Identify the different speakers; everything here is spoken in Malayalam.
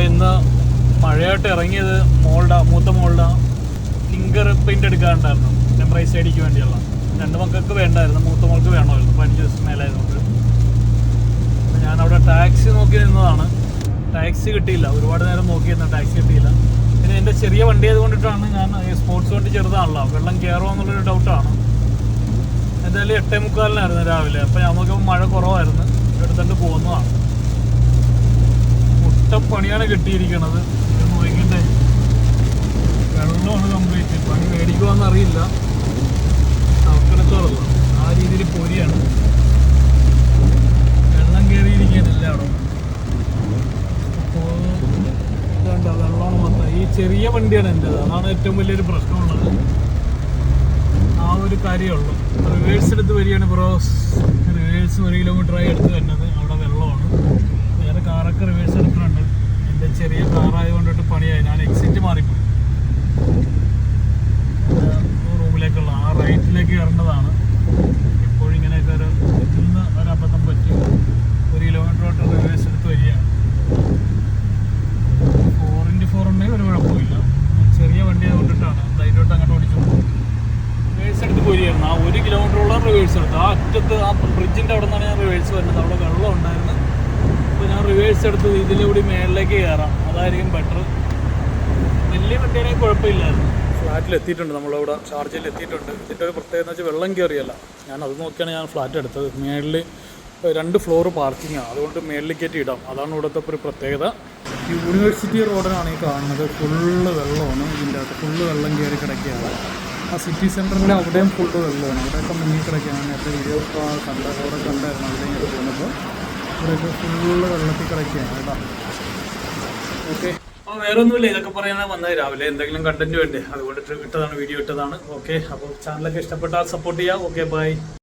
Speaker 1: ഇന്ന് മഴയായിട്ട് ഇറങ്ങിയത് മൂത്ത മോളുടെ ഫിംഗർ പ്രിൻ്റ് എടുക്കാറുണ്ടായിരുന്നു ടെമ്പറേച്ചർ ഐഡിക്ക് വേണ്ടിയുള്ള. 2 മക്കൾക്ക് വേണ്ടായിരുന്നു, മൂത്ത മോൾക്ക് വേണമായിരുന്നു 15 ദിവസം മേലായതുകൊണ്ട്. ഞാനവിടെ ടാക്സി നോക്കി നിന്നതാണ്. ടാക്സി കിട്ടിയില്ല, ഒരുപാട് നേരം നോക്കിയിരുന്നു, ടാക്സി കിട്ടിയില്ല. പിന്നെ എൻ്റെ ചെറിയ വണ്ടി ആയതുകൊണ്ടിട്ടാണ് ഞാൻ, സ്പോർട്സ് വണ്ടി ചെറുതാണല്ലോ, വെള്ളം കയറുമോ എന്നുള്ളൊരു ഡൗട്ടാണ്. എന്തായാലും 8:45 രാവിലെ. അപ്പോൾ നമുക്ക് മഴ കുറവായിരുന്നു, എടുത്തിട്ട് പോകുന്നതാണ്. മുട്ടപ്പണിയാണ് കിട്ടിയിരിക്കണത്. ഇത് നോക്കണ്ടേ, വെള്ളമാണ് കംപ്ലീറ്റ്. പണി മേടിക്കുവാന്ന് അറിയില്ല, അവക്കിടത്തോളം ആ രീതിയിൽ പൊരിയാണ്. വെള്ളം കയറിയിരിക്കാനല്ല അവിടെ ഇതാണ്ട വെള്ളമാണ് മൊത്തം. ഈ ചെറിയ വണ്ടിയാണ് എൻ്റെത്, അതാണ് ഏറ്റവും വലിയൊരു പ്രശ്നമുള്ളത്. ആ ഒരു കാര്യമുള്ളൂ. റിവേഴ്സ് എടുത്ത് വരികയാണ് ബ്രോസ്. റിവേഴ്സ് 1 കിലോമീറ്ററായി എടുത്ത് വരുന്നത്. അവിടെ വെള്ളമാണ്. വേറെ കാറൊക്കെ റിവേഴ്സ് എടുക്കുന്നുണ്ട്. എൻ്റെ ചെറിയ കാറായതുകൊണ്ടിട്ട് പണിയായി. ഞാൻ എക്സിറ്റ് മാറിപ്പോയി. റൂമിലേക്കുള്ള ആ റൈറ്റിലേക്ക് കയറേണ്ടതാണ്. ഇപ്പോഴും ഇങ്ങനെയൊക്കെ ഒരു അബദ്ധം പറ്റി 1 കിലോമീറ്ററോട്ട് റിവേഴ്സ് എടുത്ത് വരികയാണ്. 4x4 ഉണ്ടെങ്കിൽ ഒരു കുഴപ്പമില്ല. ചെറിയ വണ്ടി ആയതുകൊണ്ടിട്ടാണ് ധൈര്യമായിട്ട് അങ്ങോട്ട് ഓടിച്ചു പോകും. റിവേഴ്സ് എടുത്ത് പോരുകയായിരുന്നു. ആ 1 കിലോമീറ്ററോളം റിവേഴ്സ് എടുത്തു. ആ അറ്റത്ത് ആ ബ്രിഡ്ജിൻ്റെ അവിടെ നിന്നാണ് ഞാൻ റിവേഴ്സ് വരുന്നത്. അവിടെ വെള്ളം ഉണ്ടായിരുന്നു. അപ്പോൾ ഞാൻ റിവേഴ്സ് എടുത്ത് ഇതിലൂടെ മേളിലേക്ക് കയറാം, അതായിരിക്കും ബെറ്റർ. വലിയ വണ്ടിയാണെങ്കിൽ കുഴപ്പമില്ലായിരുന്നു. ഫ്ലാറ്റിൽ എത്തിയിട്ടുണ്ട്, നമ്മളവിടെ ഷാർജയിൽ എത്തിയിട്ടുണ്ട്. ഇതിൻ്റെ ഒരു പ്രത്യേകത എന്ന് വെച്ചാൽ വെള്ളം കയറിയല്ല. ഞാൻ അത് നോക്കിയാണ് ഞാൻ ഫ്ലാറ്റ് എടുത്തത്. മേളിൽ 2 ഫ്ലോർ പാർക്കിങ്ങാണ്, അതുകൊണ്ട് മേളിൽ കയറ്റി ഇടാം. അതാണ് ഇവിടുത്തെ ഒരു പ്രത്യേകത. യൂണിവേഴ്സിറ്റി റോഡിനാണ് ഈ കാണുന്നത്. ഫുള്ള് വെള്ളമാണ്. ഇതിൻ്റെ അകത്ത് ഫുള്ള് വെള്ളം കയറി കിടക്കുകയാണ്. ആ സിറ്റി സെൻറ്ററിൽ അവിടെയും ഫുള്ള് വെള്ളമാണ്. അവിടെയൊക്കെ മുങ്ങി കിടക്കുകയാണ്. നേരത്തെ വീഡിയോ അവിടെ കണ്ടായിരുന്നു. അവിടെ പോകുന്നപ്പോൾ ഇവിടെയൊക്കെ ഫുള്ള് വെള്ളത്തിൽ കിടക്കുകയാണ് കേട്ടോ. ഓക്കെ, അപ്പോൾ വേറെ ഒന്നുമില്ല. ഇതൊക്കെ പറയാനാണ് വന്നത്. രാവിലെ എന്തെങ്കിലും കണ്ടന്റ് വേണ്ടേ, അതുകൊണ്ട് ഇട്ടതാണ്, വീഡിയോ ഇട്ടതാണ്. ഓക്കെ, അപ്പോൾ ചാനലൊക്കെ ഇഷ്ടപ്പെട്ടാൽ സപ്പോർട്ട് ചെയ്യാം. Okay, by.